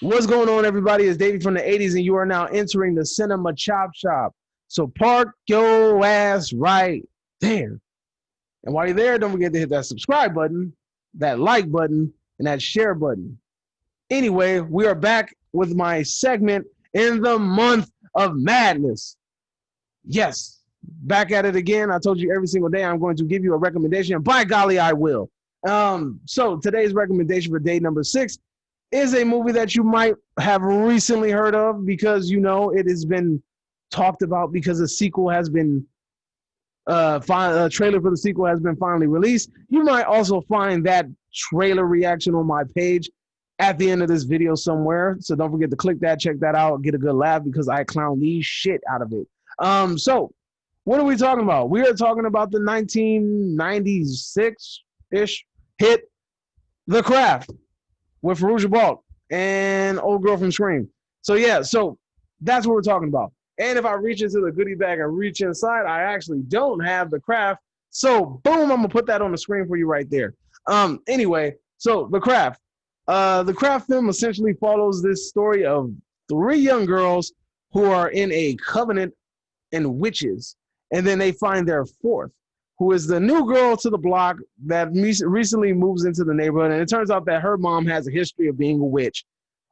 What's going on, everybody? It's Davey from the 80s, and you are now entering the Cinema Chop Shop. So park your ass right there. And while you're there, don't forget to hit that subscribe button, that like button, and that share button. Anyway, we are back with my segment in the month of madness. Yes, back at it again. I told you every single day I'm going to give you a recommendation, and by golly, I will. So today's recommendation for day number 6 is a movie that you might have recently heard of because you know it has been talked about because a sequel has been a trailer for the sequel has been finally released. You might also find that trailer reaction on my page at the end of this video somewhere. So don't forget to click that, check that out, get a good laugh because I clown the shit out of it. So what are we talking about? We are talking about the 1996-ish hit The Craft with Fairuza Balk and old girl from Scream. So yeah, so that's what we're talking about. And if I reach into the goodie bag and reach inside, I actually don't have The Craft. So boom, I'm gonna put that on the screen for you right there. Anyway, so The Craft. The Craft film essentially follows this story of 3 young girls who are in a covenant and witches, and then they find their 4th, who is the new girl to the block that recently moves into the neighborhood. And it turns out that her mom has a history of being a witch.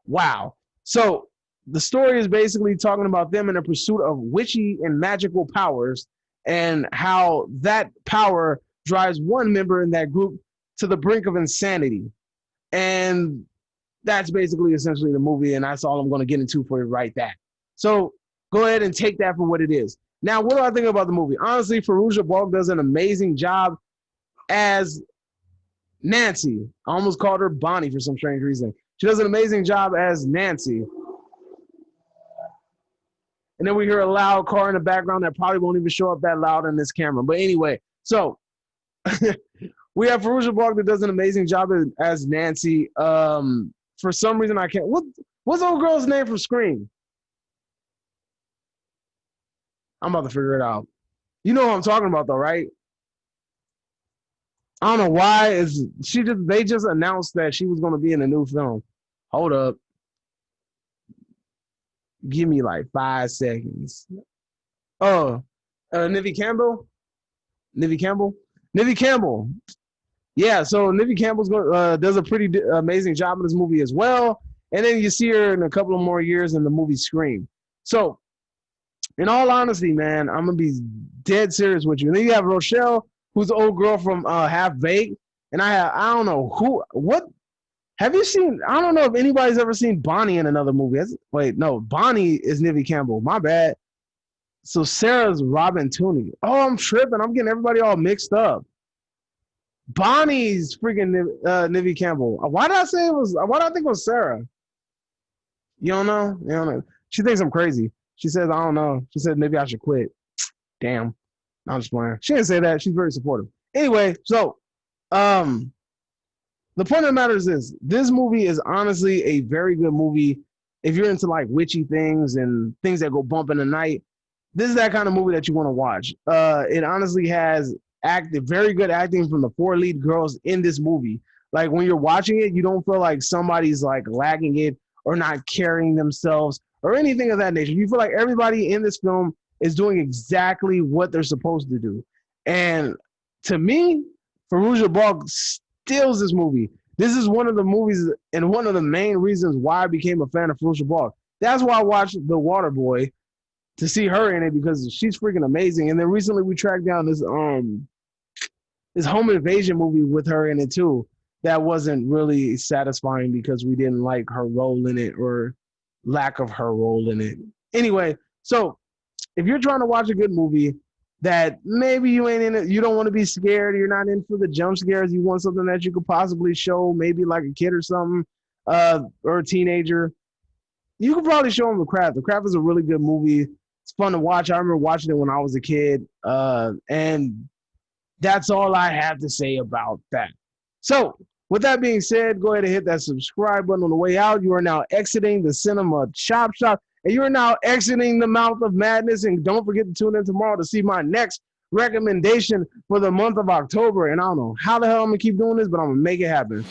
Wow. So the story is basically talking about them in a pursuit of witchy and magical powers and how that power drives one member in that group to the brink of insanity. And that's basically essentially the movie. And that's all I'm going to get into for you right there. So go ahead and take that for what it is. Now, what do I think about the movie? Honestly, Fairuza Balk does an amazing job as Nancy. I almost called her Bonnie for some strange reason. She does an amazing job as Nancy. And then we hear a loud car in the background that probably won't even show up that loud in this camera. But anyway, so we have Fairuza Balk that does an amazing job as Nancy. For some reason, I can't. What's the old girl's name from Scream? I'm about to figure it out. You know what I'm talking about, though, right? I don't know why. They just announced that she was going to be in a new film. Hold up. Give me like 5 seconds. Oh, Nivea Campbell? Nivea Campbell. Yeah, so Nivea Campbell does a pretty amazing job in this movie as well. And then you see her in a couple of more years in the movie Scream. So, in all honesty, man, I'm going to be dead serious with you. And then you have Rochelle, who's the old girl from Half Baked. And I don't know what have you seen? I don't know if anybody's ever seen Bonnie in another movie. Wait, no, Bonnie is Nivea Campbell. My bad. So Sarah's Robin Tooney. Oh, I'm tripping. I'm getting everybody all mixed up. Bonnie's freaking Nivea Campbell. Why did I think it was Sarah? You don't know? You don't know. She thinks I'm crazy. She says, I don't know. She said, maybe I should quit. Damn. I'm just playing. She didn't say that. She's very supportive. Anyway, so the point of the matter is this movie is honestly a very good movie. If you're into like witchy things and things that go bump in the night, this is that kind of movie that you want to watch. It honestly has very good acting from the 4 lead girls in this movie. Like when you're watching it, you don't feel like somebody's like lagging it or not carrying themselves or anything of that nature. You feel like everybody in this film is doing exactly what they're supposed to do. And to me, Fairuza Balk steals this movie. This is one of the movies and one of the main reasons why I became a fan of Fairuza Balk. That's why I watched The Waterboy, to see her in it because she's freaking amazing. And then recently we tracked down this home invasion movie with her in it too. That wasn't really satisfying because we didn't like her role in it or lack of her role in it. Anyway, so if you're trying to watch a good movie that maybe you ain't in it, you don't want to be scared, you're not in for the jump scares, you want something that you could possibly show maybe like a kid or something, or a teenager, you could probably show them The Craft. The Craft is a really good movie. It's fun to watch. I remember watching it when I was a kid, and that's all I have to say about that. So, with that being said, go ahead and hit that subscribe button on the way out. You are now exiting the Cinema Chop Shop, and you are now exiting the mouth of madness. And don't forget to tune in tomorrow to see my next recommendation for the month of October. And I don't know how the hell I'm going to keep doing this, but I'm going to make it happen.